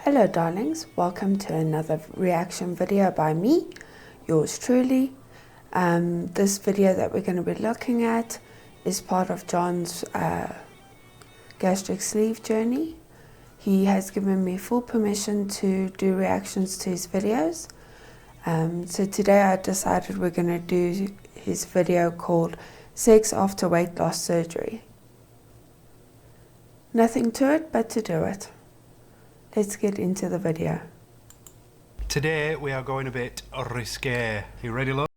Hello darlings, welcome to another reaction video by me, yours truly. This video that we're going to be looking at is part of John's gastric sleeve journey. He has given me full permission to do reactions to his videos. So today I decided we're going to do his video called Sex After Weight Loss Surgery. Nothing to it but to do it. Let's get into the video. Today we are going a bit risque. You ready, love?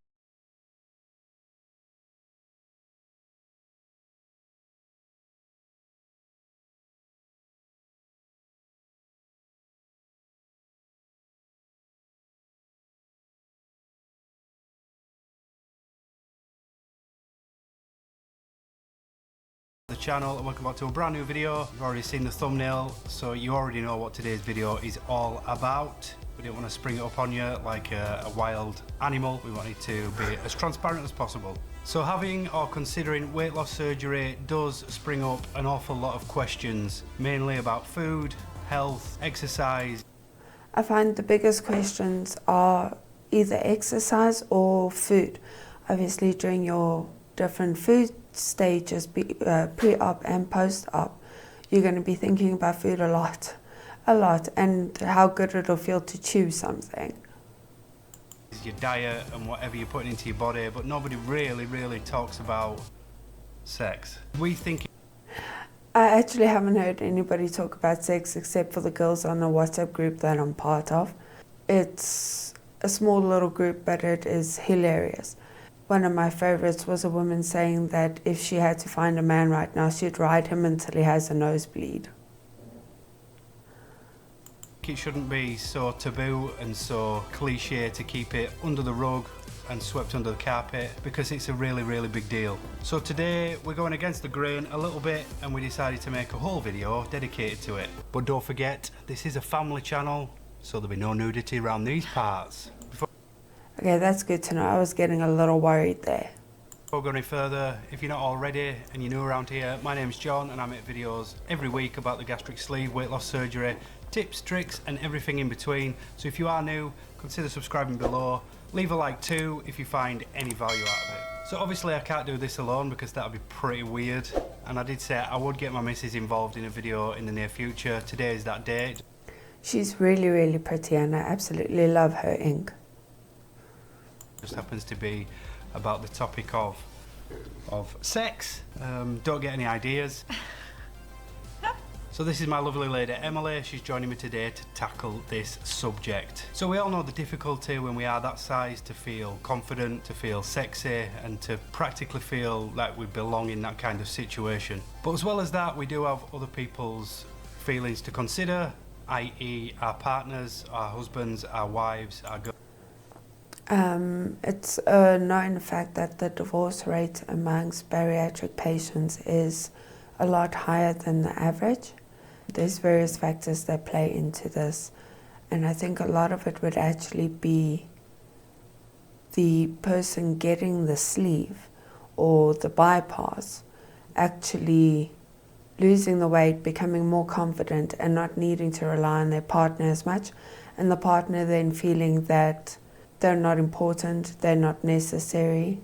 The channel and welcome back to a brand new video. You've already seen the thumbnail, so you already know what today's video is all about. We didn't want to spring it up on you like a wild animal. We wanted to be as transparent as possible. So having or considering weight loss surgery does spring up an awful lot of questions, mainly about food, health, exercise. I find the biggest questions are either exercise or food. Obviously during your different food stages, pre-op and post-op, you're going to be thinking about food a lot, and how good it'll feel to chew something. Your diet and whatever you're putting into your body, but nobody really talks about sex. We think I actually haven't heard anybody talk about sex except for the girls on a WhatsApp group that I'm part of. It's a small little group, but it is hilarious. One of my favorites was a woman saying that if she had to find a man right now, she'd ride him until he has a nosebleed. it shouldn't be so taboo and so cliche to keep it under the rug and swept under the carpet, because it's a really big deal. So today we're going against the grain a little bit and we decided to make a whole video dedicated to it. But don't forget, this is a family channel, so there'll be no nudity around these parts. Okay, that's good to know. I was getting a little worried there. Before we go any further, if you're not already and you're new around here, my name's John and I make videos every week about the gastric sleeve, weight loss surgery, tips, tricks and everything in between. So if you are new, consider subscribing below. Leave a like too if you find any value out of it. So obviously I can't do this alone because that would be pretty weird, and I did say I would get my missus involved in a video in the near future. Today is that date. She's really pretty and I absolutely love her ink. Just happens to be about the topic of sex. Don't get any ideas. So this is my lovely lady Emily. She's joining me today to tackle this subject. So we all know the difficulty when we are that size to feel confident, to feel sexy and to practically feel like we belong in that kind of situation. But as well as that, we do have other people's feelings to consider, i.e. our partners, our husbands, our wives, our girls. It's a known fact that the divorce rate amongst bariatric patients is a lot higher than the average. There's various factors that play into this, and I think a lot of it would actually be the person getting the sleeve or the bypass actually losing the weight, becoming more confident and not needing to rely on their partner as much, and the partner then feeling that they're not important, they're not necessary.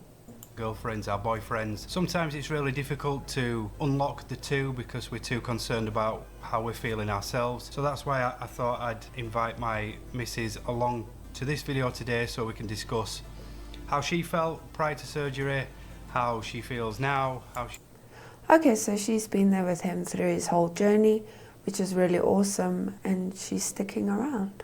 Girlfriends, our boyfriends. Sometimes it's really difficult to unlock the two because we're too concerned about how we're feeling ourselves. So that's why I thought I'd invite my missus along to this video today so we can discuss how she felt prior to surgery, how she feels now, Okay, so she's been there with him through his whole journey, which is really awesome, and she's sticking around.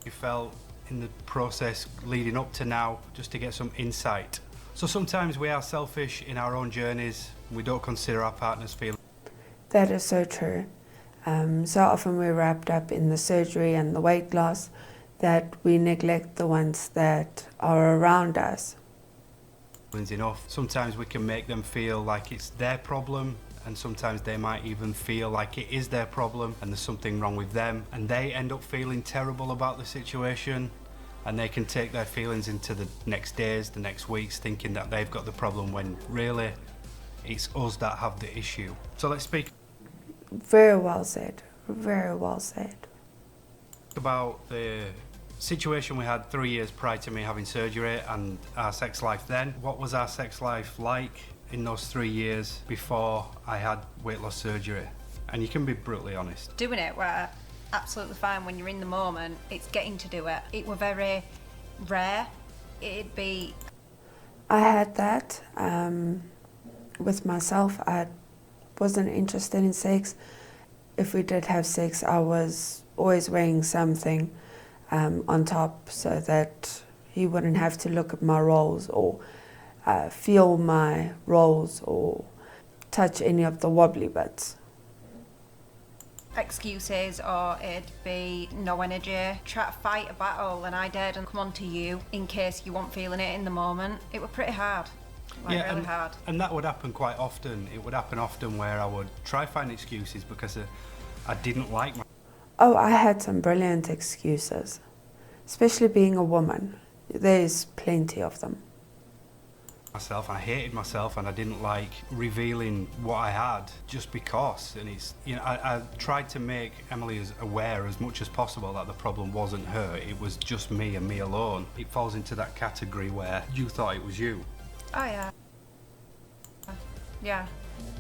She felt in the process leading up to now, just to get some insight. So sometimes we are selfish in our own journeys. We don't consider our partner's feelings. That is so true. So often we're wrapped up in the surgery and the weight loss that we neglect the ones that are around us. Enough. Sometimes we can make them feel like it's their problem, and sometimes they might even feel like it is their problem and there's something wrong with them, and they end up feeling terrible about the situation, and they can take their feelings into the next days, the next weeks, thinking that they've got the problem when really it's us that have the issue. So let's speak. Very well said. Very well said. About the situation we had 3 years prior to me having surgery and our sex life then. What was our sex life like in those 3 years before I had weight loss surgery? And you can be brutally honest. Doing it were absolutely fine when you're in the moment. It's getting to do it. It were very rare. It'd be... I had that with myself. I wasn't interested in sex. If we did have sex, I was always wearing something on top so that he wouldn't have to look at my rolls or feel my rolls or touch any of the wobbly bits. Excuses, or it'd be no energy, try to fight a battle, and I dared come on to you in case you weren't feeling it in the moment. It were pretty hard, really hard. And that would happen quite often. It would happen often where I would try find excuses because I didn't like my... Oh, I had some brilliant excuses, especially being a woman. There's plenty of them. myself, and I hated myself, and I didn't like revealing what I had just because. And it's, you know, I tried to make Emily as aware as much as possible that the problem wasn't her, it was just me and me alone. It falls into that category where you thought it was you. Oh yeah. Yeah,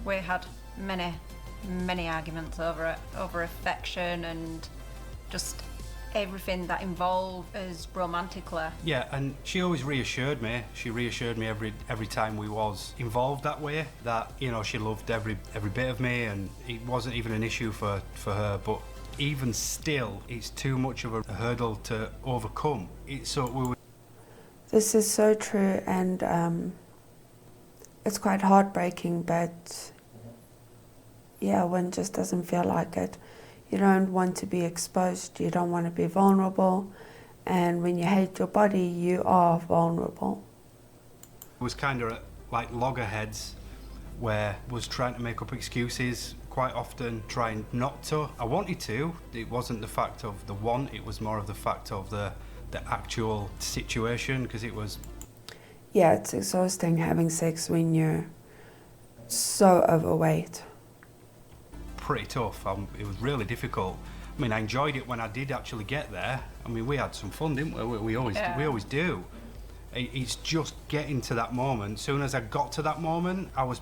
we had many arguments over it, over affection and just everything that involved us romantically. Yeah, and she always reassured me. She reassured me every time we was involved that way, that, you know, she loved every bit of me, and it wasn't even an issue for her. But even still, it's too much of a hurdle to overcome. This is so true, and it's quite heartbreaking, but yeah, one just doesn't feel like it. You don't want to be exposed, you don't want to be vulnerable, and when you hate your body, you are vulnerable. It was kind of like loggerheads, where I was trying to make up excuses, quite often trying not to. I wanted to. It wasn't the fact of the want, it was more of the fact of the actual situation, because it was... Yeah, it's exhausting having sex when you're so overweight. Pretty tough. It was really difficult. I mean, I enjoyed it when I did actually get there. I mean, we had some fun, didn't we? We always do. It's just getting to that moment. As soon as I got to that moment, I was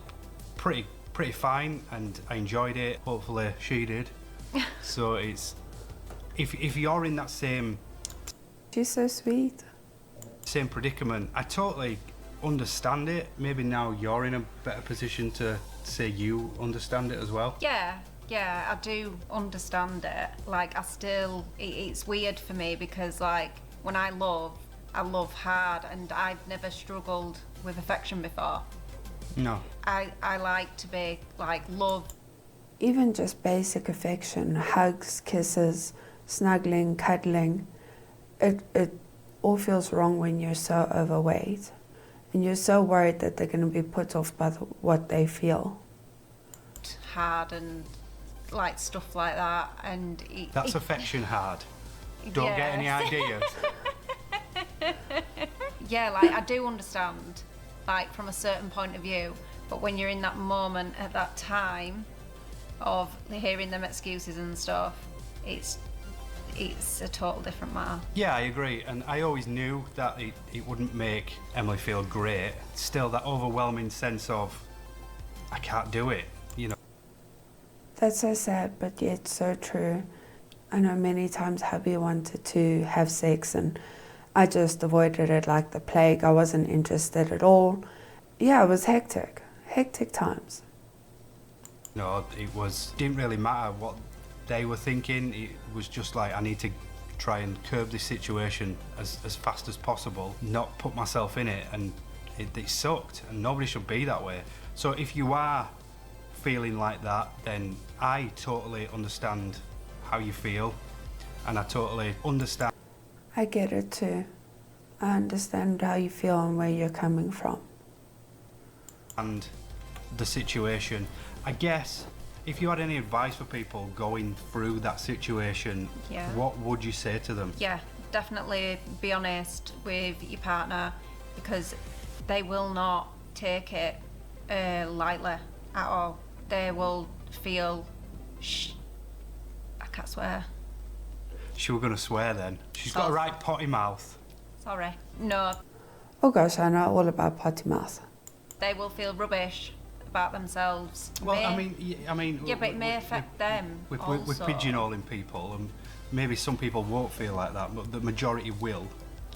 pretty fine, and I enjoyed it. Hopefully, she did. So it's if you're in that same... She's so sweet. Same predicament, I totally understand it. Maybe now you're in a better position to say you understand it as well. Yeah, I do understand it. Like, it's weird for me because, like, when I love hard, and I've never struggled with affection before. No. I like to be, like, love. Even just basic affection, hugs, kisses, snuggling, cuddling, it all feels wrong when you're so overweight. And you're so worried that they're going to be put off by what they feel. Hard and like stuff like that, and that's affection hard. Don't get any ideas. Yeah, like I do understand, like from a certain point of view, but when you're in that moment at that time of hearing them excuses and stuff, it's a total different matter. Yeah, I agree, and I always knew that it wouldn't make Emily feel great. Still, that overwhelming sense of, I can't do it, you know. That's so sad, but yet so true. I know many times hubby wanted to have sex, and I just avoided it like the plague. I wasn't interested at all. Yeah, it was hectic times. No, didn't really matter what they were thinking. It was just like, I need to try and curb this situation as fast as possible, not put myself in it, and it sucked, and nobody should be that way. So if you are feeling like that, then I totally understand how you feel, and I totally understand. I get it too. I understand how you feel and where you're coming from. And the situation, I guess, if you had any advice for people going through that situation, what would you say to them? Yeah, definitely be honest with your partner, because they will not take it lightly at all. They will feel, I can't swear. She were going to swear then. She's got a right potty mouth. Sorry. No, Oh gosh, I know all about potty mouth. they will feel rubbish about themselves. Well, May- I mean... yeah, but it may affect them We're also. pigeonholing people, and maybe some people won't feel like that, but the majority will.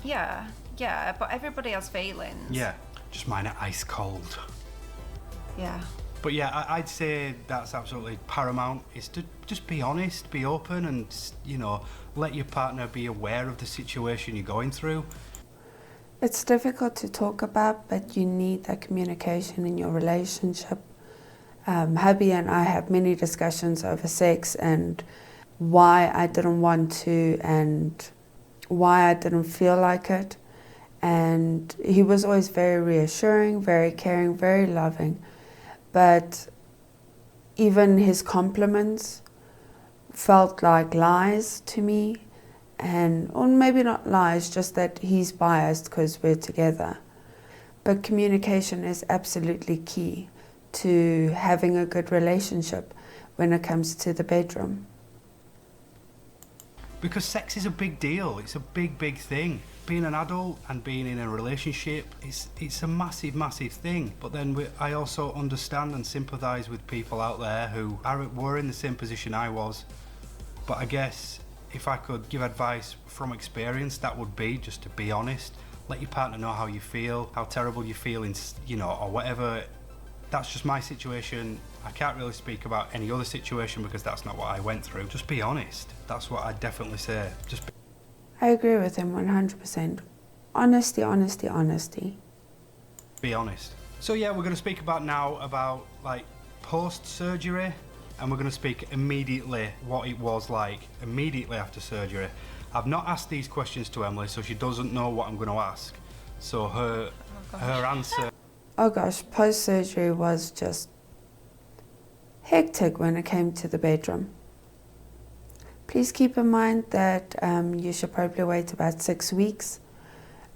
Yeah, but everybody has feelings. Yeah, just mine are ice cold. Yeah. But yeah, I'd say that's absolutely paramount, is to just be honest, be open, and, you know, let your partner be aware of the situation you're going through. It's difficult to talk about, but you need that communication in your relationship. Hubby and I have many discussions over sex and why I didn't want to and why I didn't feel like it. And he was always very reassuring, very caring, very loving. But even his compliments felt like lies to me. Or maybe not lies, just that he's biased because we're together. But communication is absolutely key to having a good relationship when it comes to the bedroom. Because sex is a big deal. It's a big, big thing. Being an adult and being in a relationship, it's a massive, massive thing. But then I also understand and sympathise with people out there who were in the same position I was. But I guess if I could give advice from experience, that would be just to be honest. Let your partner know how you feel, how terrible you feel, you know, or whatever. That's just my situation. I can't really speak about any other situation because that's not what I went through. Just be honest. That's what I'd definitely say. Just I agree with him 100%. Honesty, honesty, honesty. be honest. So yeah, we're going to speak about like post-surgery, and we're going to speak immediately what it was like immediately after surgery. I've not asked these questions to Emily, so she doesn't know what I'm going to ask. So her answer... Oh gosh, post-surgery was just hectic when it came to the bedroom. Please keep in mind that you should probably wait about 6 weeks,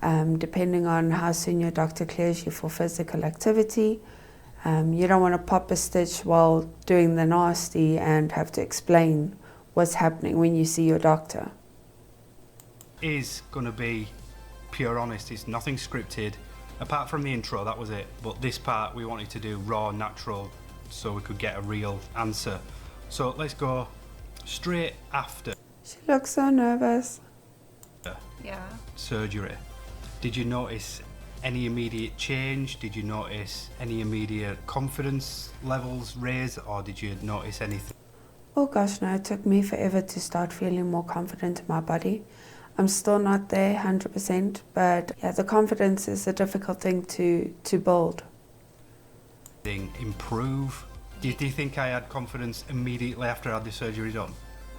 depending on how soon your doctor clears you for physical activity. You don't want to pop a stitch while doing the nasty and have to explain what's happening when you see your doctor. Is going to be pure honest. It's nothing scripted. Apart from the intro, that was it. But this part we wanted to do raw, natural, so we could get a real answer. So let's go straight after She looks so nervous. Yeah. surgery. Did you notice any immediate change? Did you notice any immediate confidence levels raise, or did you notice anything? Oh gosh, no, it took me forever to start feeling more confident in my body. I'm still not there 100%, but yeah, the confidence is a difficult thing to build. Improve? Do you think I had confidence immediately after I had the surgery done?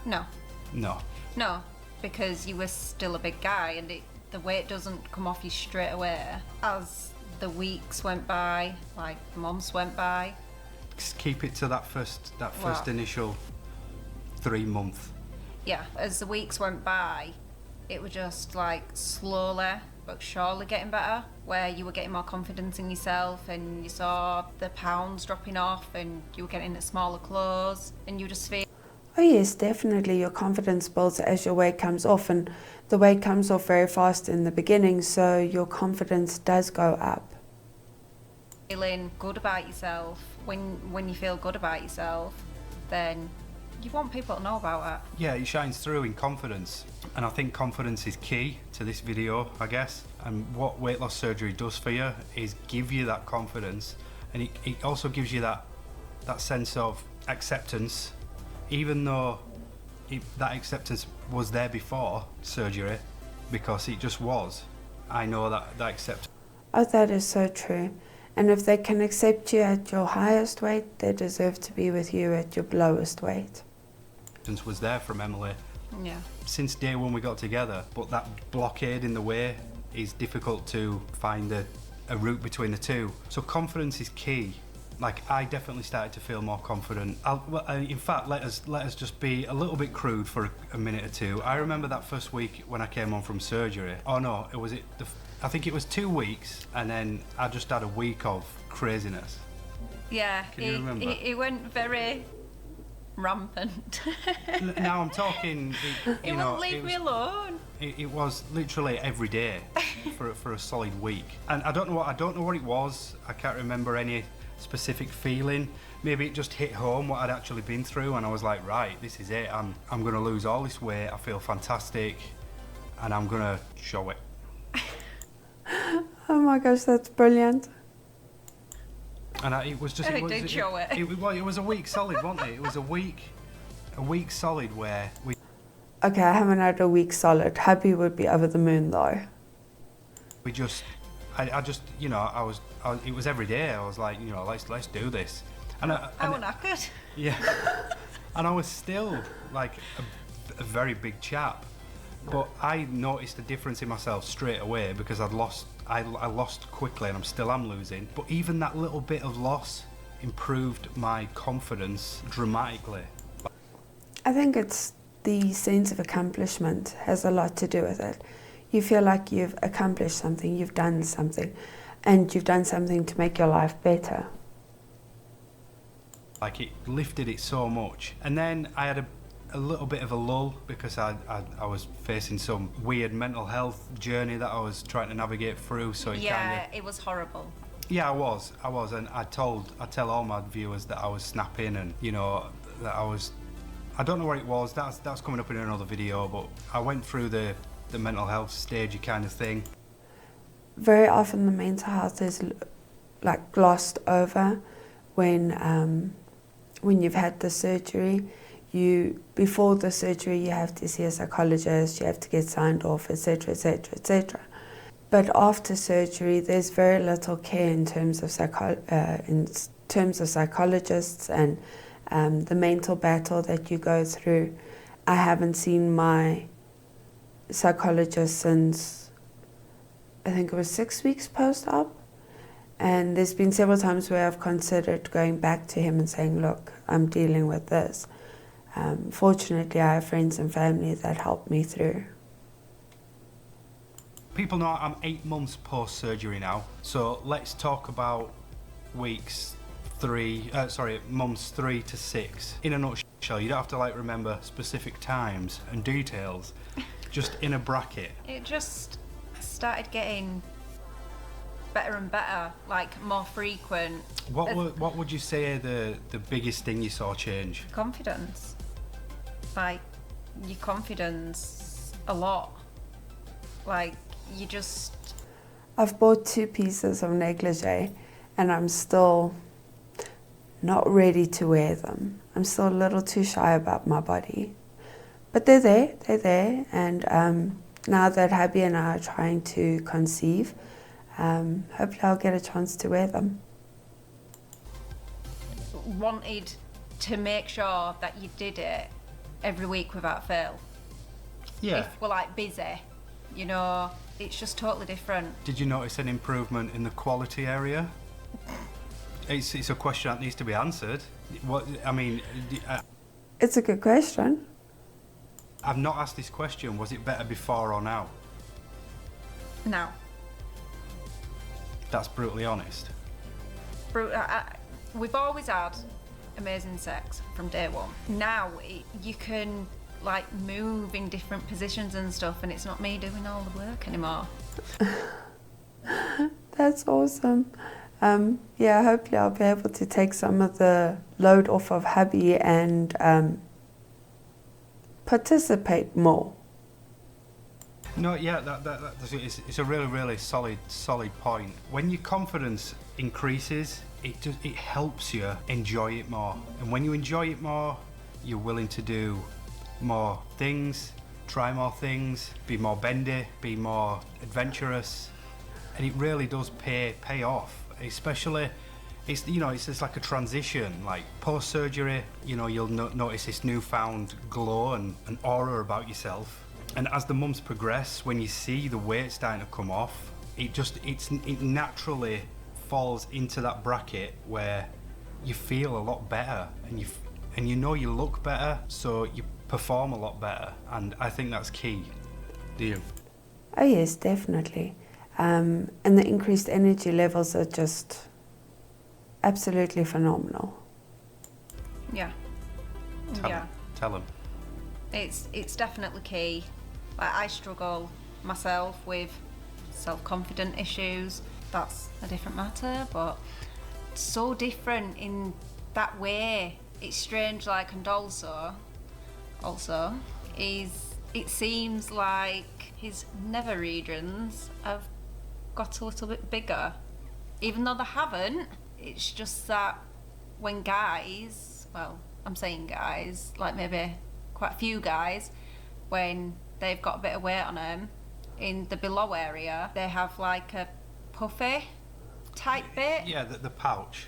No. No. Because you were still a big guy and the weight doesn't come off you straight away. As the weeks went by, like months went by. Just keep it to that first Well- initial 3 months. Yeah, as the weeks went by, it was just like slowly but surely getting better, where you were getting more confidence in yourself and you saw the pounds dropping off and you were getting into smaller clothes and you just feel Oh yes, definitely your confidence builds as your weight comes off, and the weight comes off very fast in the beginning, so your confidence does go up. feeling good about yourself. When you feel good about yourself, then you want people to know about it. Yeah, it shines through in confidence. And I think confidence is key to this video, I guess. And what weight loss surgery does for you is give you that confidence. And it also gives you that sense of acceptance, even though that acceptance was there before surgery, because it just was. I know that acceptance Oh, that is so true. And if they can accept you at your highest weight, they deserve to be with you at your lowest weight. was there from Emily Yeah. since day one we got together, but that blockade in the way is difficult to find a route between the two. So confidence is key. Like, I definitely started to feel more confident. In fact, let us just be a little bit crude for a minute or two. I remember that first week when I came home from surgery. Oh no, I think it was 2 weeks, and then I just had a week of craziness. Yeah, Can you remember? it went very rampant. Now I'm talking. It won't leave me alone. It was literally every day for a solid week, and I don't know what it was. I can't remember any specific feeling. Maybe it just hit home what I'd actually been through, and I was like, right, this is it. I'm going to lose all this weight. I feel fantastic, and I'm going to show it. Oh my gosh, that's brilliant. And it was just. It did show it. It was a week solid, wasn't it? It was a week solid where we. Okay, I haven't had a week solid. Hubby would be over the moon though. We just, I just, you know, I was, it was every day. I was like, you know, let's do this. And I was knackered. Yeah. And I was still like a very big chap, but I noticed a difference in myself straight away because I lost quickly, and I am losing. But even that little bit of loss improved my confidence dramatically. I think it's the sense of accomplishment has a lot to do with it. You feel like you've accomplished something, you've done something, and you've done something to make your life better. Like, it lifted it so much. And then I had a little bit of a lull because I was facing some weird mental health journey that I was trying to navigate through. So it was horrible. Yeah, I was, and I tell all my viewers that I was snapping, and you know that I don't know what it was. That's coming up in another video. But I went through the mental health stagey kind of thing. Very often the mental health is like glossed over when you've had the surgery. Before the surgery you have to see a psychologist, you have to get signed off, etc, etc, etc. But after surgery there's very little care in terms of psychologists and the mental battle that you go through. I haven't seen my psychologist since I think it was 6 weeks post-op, and there's been several times where I've considered going back to him and saying, look, I'm dealing with this. Fortunately, I have friends and family that helped me through. People know I'm 8 months post-surgery now, so let's talk about months 3 to 6. In a nutshell, you don't have to like remember specific times and details, just in a bracket. It just started getting better and better, like more frequent. What would you say the biggest thing you saw change? Confidence. Like, your confidence a lot. Like, you just... I've bought 2 pieces of negligee and I'm still not ready to wear them. I'm still a little too shy about my body. But they're there, and now that hubby and I are trying to conceive, hopefully I'll get a chance to wear them. Wanted to make sure that you did it every week without fail. Yeah. If we're like busy, you know, it's just totally different. Did you notice an improvement in the quality area? It's a question that needs to be answered. It's a good question. I've not asked this question. Was it better before or now? Now. That's brutally honest. We've always had amazing sex from day one. Now you can like move in different positions and stuff, and it's not me doing all the work anymore. That's awesome. Yeah, hopefully I'll be able to take some of the load off of hubby and participate more. No, yeah, it's a really, really solid point. When your confidence increases, it helps you enjoy it more. And when you enjoy it more, you're willing to do more things, try more things, be more bendy, be more adventurous, and it really does pay off. Especially, it's just like a transition. Like post-surgery, you'll notice this newfound glow and an aura about yourself. And as the months progress, when you see the weight starting to come off, it naturally falls into that bracket where you feel a lot better, and you look better, so you perform a lot better. And I think that's key. Do you? Oh yes, definitely. And the increased energy levels are just absolutely phenomenal. Yeah. Yeah. Tell them. It's definitely key. Like, I struggle myself with self-confident issues. That's a different matter, but so different in that way. It's strange, like, and also is it seems like his nether regions have got a little bit bigger, even though they haven't. It's just that when guys, well, I'm saying guys, like maybe quite a few guys, when they've got a bit of weight on them, in the below area, they have like a puffy type bit. Yeah, the pouch,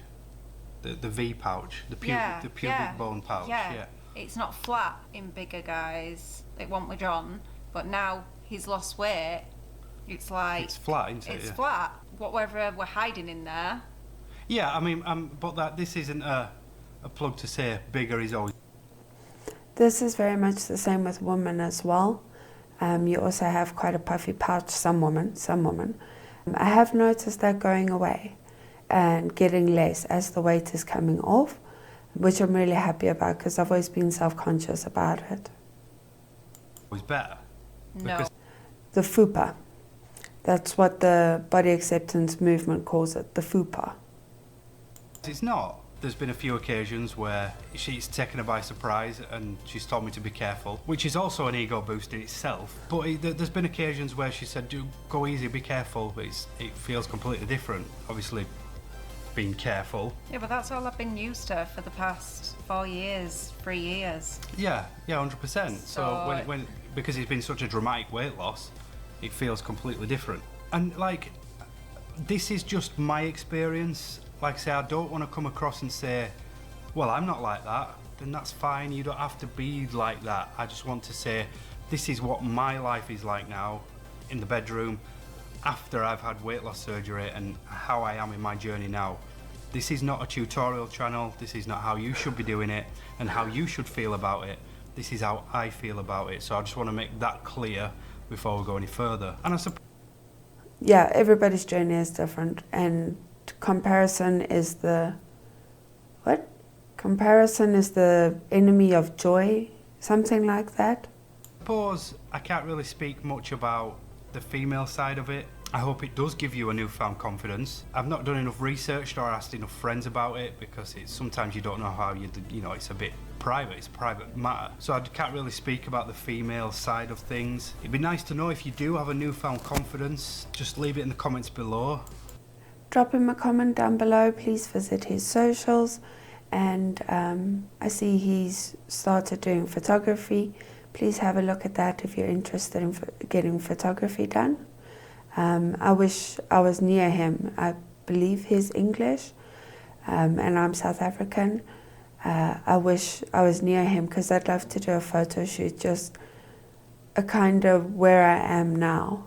the V pouch, the pubic bone pouch. Yeah. It's not flat in bigger guys. It won't with John, but now he's lost weight. It's like it's flat, isn't it? It's flat. Whatever we're hiding in there. Yeah, I mean, but this isn't a plug to say bigger is always. This is very much the same with women as well. You also have quite a puffy pouch, some women. I have noticed that going away and getting less as the weight is coming off, which I'm really happy about because I've always been self-conscious about it. Always better. No. The FUPA. That's what the body acceptance movement calls it, the FUPA. It's not. There's been a few occasions where she's taken her by surprise and she's told me to be careful, which is also an ego boost in itself. But there's been occasions where she said, go easy, be careful, but it feels completely different. Obviously, being careful. Yeah, but that's all I've been used to for the past 4 years, 3 years. Yeah, 100%. So when because it's been such a dramatic weight loss, it feels completely different. And like, this is just my experience. Like I say, I don't want to come across and say, well, I'm not like that. Then that's fine. You don't have to be like that. I just want to say, this is what my life is like now in the bedroom after I've had weight loss surgery and how I am in my journey now. This is not a tutorial channel. This is not how you should be doing it and how you should feel about it. This is how I feel about it. So I just want to make that clear before we go any further. And I suppose. Yeah, everybody's journey is different, and comparison is the enemy of joy, something like that. I suppose I can't really speak much about the female side of it. I hope it does give you a newfound confidence. I've not done enough research or asked enough friends about it because sometimes you don't know how it's a bit private, it's a private matter. So I can't really speak about the female side of things. It'd be nice to know if you do have a newfound confidence, just leave it in the comments below. Drop him a comment down below, please visit his socials, and I see he's started doing photography. Please have a look at that if you're interested in getting photography done. I wish I was near him. I believe he's English and I'm South African. I wish I was near him because I'd love to do a photo shoot, just a kind of where I am now.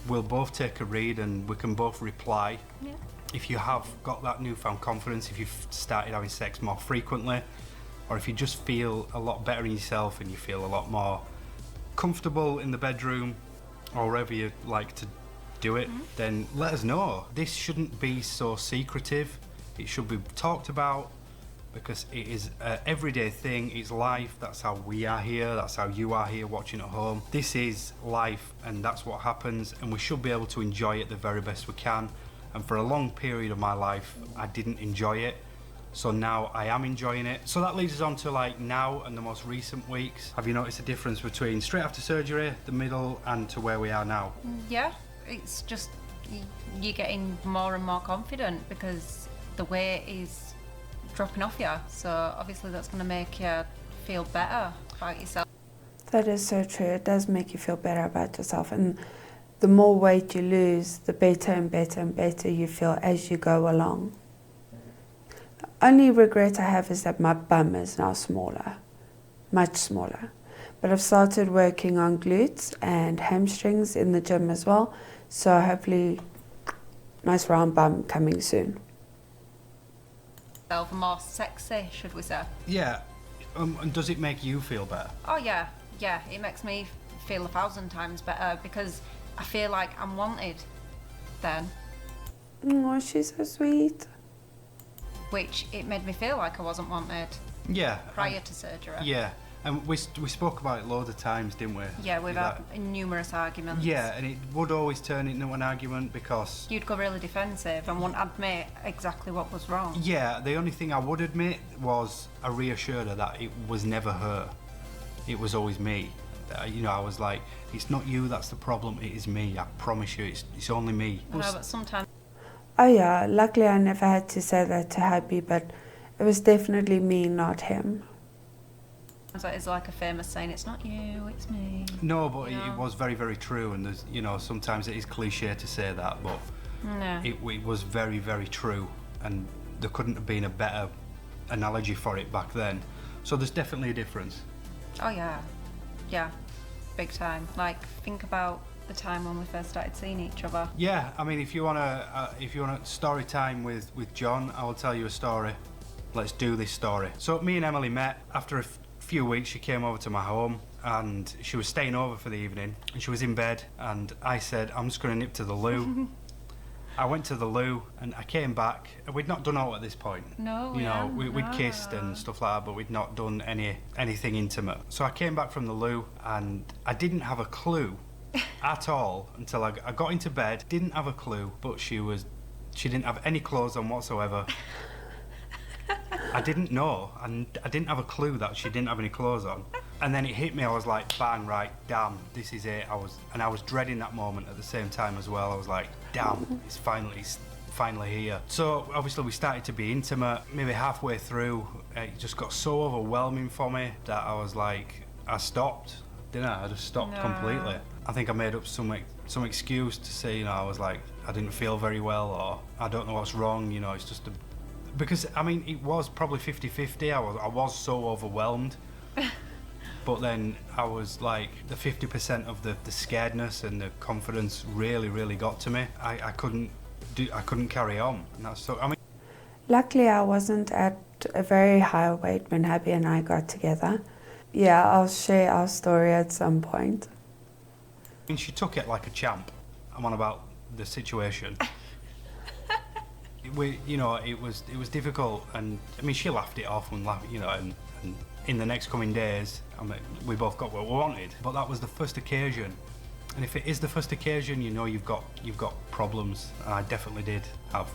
We'll both take a read and we can both reply. Yeah. If you have got that newfound confidence, if you've started having sex more frequently, or if you just feel a lot better in yourself and you feel a lot more comfortable in the bedroom or wherever you like to do it, then let us know. This shouldn't be so secretive. It should be talked about because it is an everyday thing. It's life. That's how we are here. That's how you are here watching at home. This is life and that's what happens, and we should be able to enjoy it the very best we can. And for a long period of my life, I didn't enjoy it. So now I am enjoying it. So that leads us on to like now and the most recent weeks. Have you noticed a difference between straight after surgery, the middle, and to where we are now? Yeah, it's just you're getting more and more confident because the weight is dropping off you. So obviously that's going to make you feel better about yourself. That is so true. It does make you feel better about yourself. And the more weight you lose, the better and better and better you feel as you go along. Only regret I have is that my bum is now smaller, much smaller. But I've started working on glutes and hamstrings in the gym as well. So hopefully, nice round bum coming soon. More sexy, should we say? Yeah. And does it make you feel better? Oh yeah, it makes me feel 1,000 times better because I feel like I'm wanted then. Oh, she's so sweet. Which it made me feel like I wasn't wanted. Yeah. prior to surgery. Yeah. And we spoke about it loads of times, didn't we? Yeah, we've That- had numerous arguments. Yeah, and it would always turn into an argument because... You'd go really defensive and wouldn't admit exactly what was wrong. Yeah, the only thing I would admit was I reassured her that it was never her. It was always me. You know, I was like, it's not you that's the problem, it is me. I promise you, it's only me. I know, but sometimes Oh yeah, luckily I never had to say that to Happy, but it was definitely me, not him. it's like a famous saying, it's not you, it's me. No, but You know? it was very, very true. And there's, you know, sometimes it is cliche to say that, but No. it was very, very true. And there couldn't have been a better analogy for it back then. So there's definitely a difference. Oh yeah. Yeah. Big time. Like, think about the time when we first started seeing each other. Yeah, I mean, if you wanna story time with John, I will tell you a story. Let's do this story. So me and Emily met after a few weeks. She came over to my home and she was staying over for the evening. And she was in bed, and I said, I'm just going to nip to the loo. I went to the loo and I came back. We'd not done all at this point. No, You know, we we'd hadn't, kissed no. and stuff like that, but we'd not done anything intimate. So I came back from the loo and I didn't have a clue at all until I got into bed. Didn't have a clue, but she didn't have any clothes on whatsoever. I didn't know, and I didn't have a clue that she didn't have any clothes on. And then it hit me. I was like, bang, right, damn, this is it. I was dreading that moment at the same time as well. I was like, damn, it's finally here. So obviously we started to be intimate. Maybe halfway through, it just got so overwhelming for me that I was like, I stopped, didn't I? I just stopped No. completely. I think I made up some excuse to say, you know, I was like, I didn't feel very well, or I don't know what's wrong, you know, it's just because, I mean, it was probably 50-50. I was so overwhelmed. But then I was like, the 50% of the scaredness and the confidence really, really got to me. I couldn't carry on. And that's so, I mean, Luckily I wasn't at a very high weight when Happy and I got together. Yeah, I'll share our story at some point. she took it like a champ. I'm on about the situation. You know, it was difficult, and I mean, she laughed it off and laughed, you know, and in the next coming days, I mean, we both got what we wanted. But that was the first occasion, and if it is the first occasion, you know, you've got problems, and I definitely did have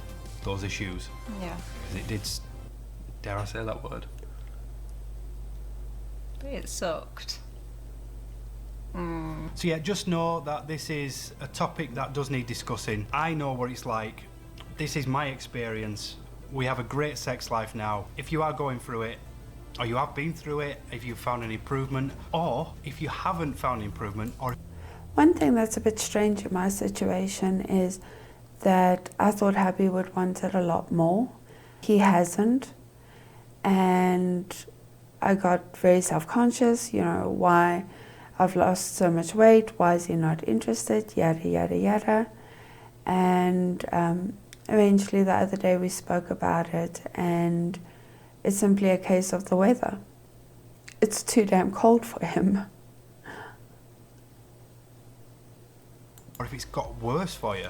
those issues. Yeah. 'Cause it did. Dare I say that word? It sucked. So yeah, just know that this is a topic that does need discussing. I know what it's like. This is my experience. We have a great sex life now. If you are going through it, or you have been through it, if you've found an improvement, or if you haven't found improvement, or One thing that's a bit strange in my situation is that I thought Happy would want it a lot more. He hasn't, and I got very self-conscious, you know, why I've lost so much weight, why is he not interested, yada, yada, yada. And eventually the other day we spoke about it, and it's simply a case of the weather. It's too damn cold for him. if it's got worse for you,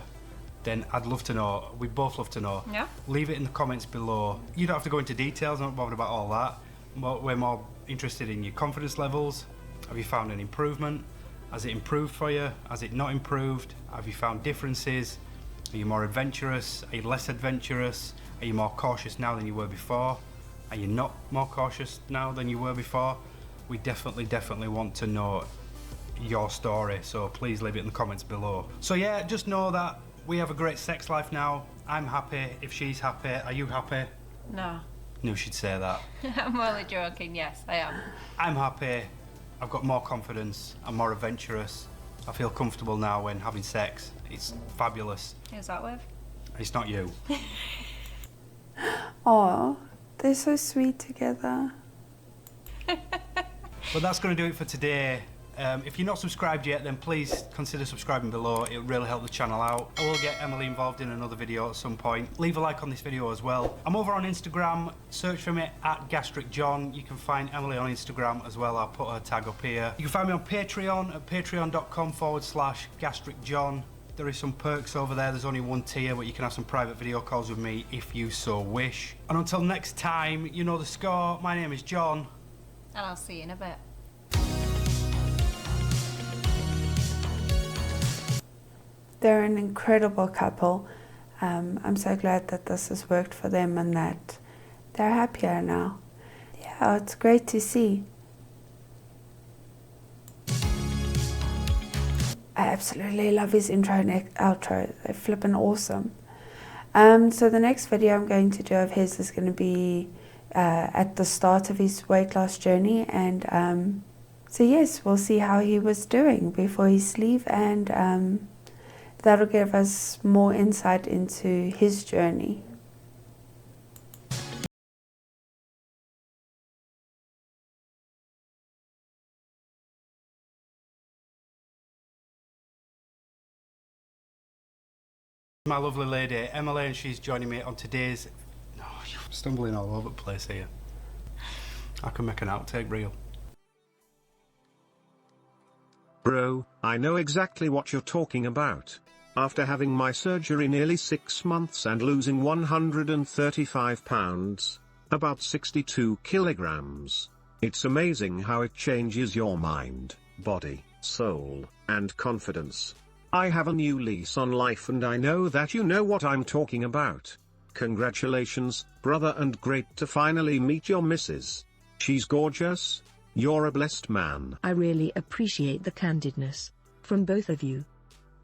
then I'd love to know. We'd both love to know. Yeah. Leave it in the comments below. You don't have to go into details, I'm not bothered about all that. But we're more interested in your confidence levels. Have you found an improvement? Has it improved for you? Has it not improved? Have you found differences? Are you more adventurous? Are you less adventurous? Are you more cautious now than you were before? Are you not more cautious now than you were before? We definitely want to know your story, so please leave it in the comments below. So yeah, just know that we have a great sex life now. I'm happy. If she's happy, are you happy? No. Knew she'd say that. I'm only joking, yes, I am. I'm happy. I've got more confidence. I'm more adventurous. I feel comfortable now when having sex. It's fabulous. Who's that with? It's not you. Oh, they're so sweet together. But that's going to do it for today. If you're not subscribed yet, then please consider subscribing below. It'll really help the channel out. I will get Emily involved in another video at some point. Leave a like on this video as well. I'm over on Instagram. Search for me at Gastric John. You can find Emily on Instagram as well. I'll put her tag up here. You can find me on Patreon at patreon.com/Gastric John. There is some perks over there. There's only one tier, but you can have some private video calls with me if you so wish. And until next time, you know the score. My name is John. And I'll see you in a bit. They're an incredible couple. I'm so glad that this has worked for them and that they're happier now. Yeah, it's great to see. I absolutely love his intro and outro. They're flippin' awesome. So the next video I'm going to do of his is going to be at the start of his weight loss journey, and so yes, we'll see how he was doing before his sleeve, and that'll give us more insight into his journey. My lovely lady Emily, and she's joining me on today's... Oh, you're stumbling all over the place here. I can make an outtake reel. Bro, I know exactly what you're talking about. After having my surgery nearly 6 months and losing 135 pounds, about 62 kilograms, it's amazing how it changes your mind, body, soul, and confidence. I have a new lease on life, and I know that you know what I'm talking about. Congratulations, brother, and great to finally meet your missus. She's gorgeous. You're a blessed man. I really appreciate the candidness from both of you.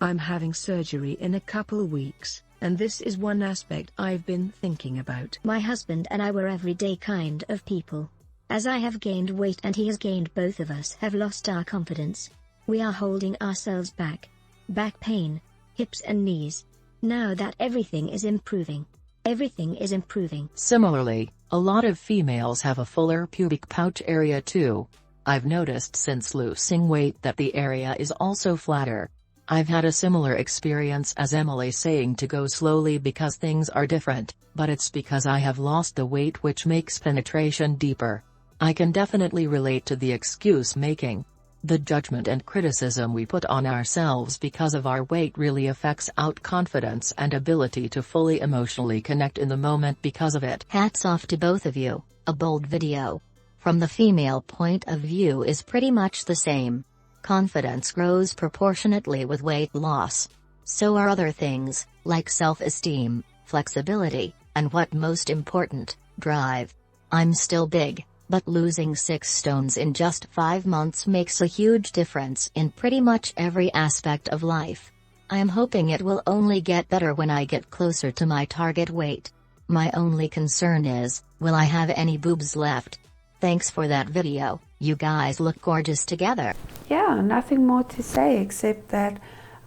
I'm having surgery in a couple weeks, and this is one aspect I've been thinking about. My husband and I were everyday kind of people. As I have gained weight and he has gained, both of us have lost our confidence. We are holding ourselves back. Back pain, hips and knees. Now that everything is improving. Everything is improving. Similarly, a lot of females have a fuller pubic pouch area too. I've noticed since losing weight that the area is also flatter. I've had a similar experience as Emily, saying to go slowly because things are different, but it's because I have lost the weight which makes penetration deeper. I can definitely relate to the excuse making. The judgment and criticism we put on ourselves because of our weight really affects our confidence and ability to fully emotionally connect in the moment because of it. Hats off to both of you. A bold video. From the female point of view is pretty much the same. Confidence grows proportionately with weight loss. So are other things, like self-esteem, flexibility, and what most important, drive. I'm still big, but losing 6 stones in just 5 months makes a huge difference in pretty much every aspect of life. I am hoping it will only get better when I get closer to my target weight. My only concern is, will I have any boobs left? Thanks for that video, you guys look gorgeous together. Yeah, nothing more to say except that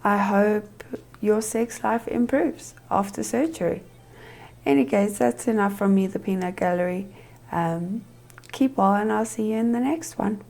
I hope your sex life improves after surgery. Anyways, that's enough from me, the Peanut Gallery. Keep well, and I'll see you in the next one.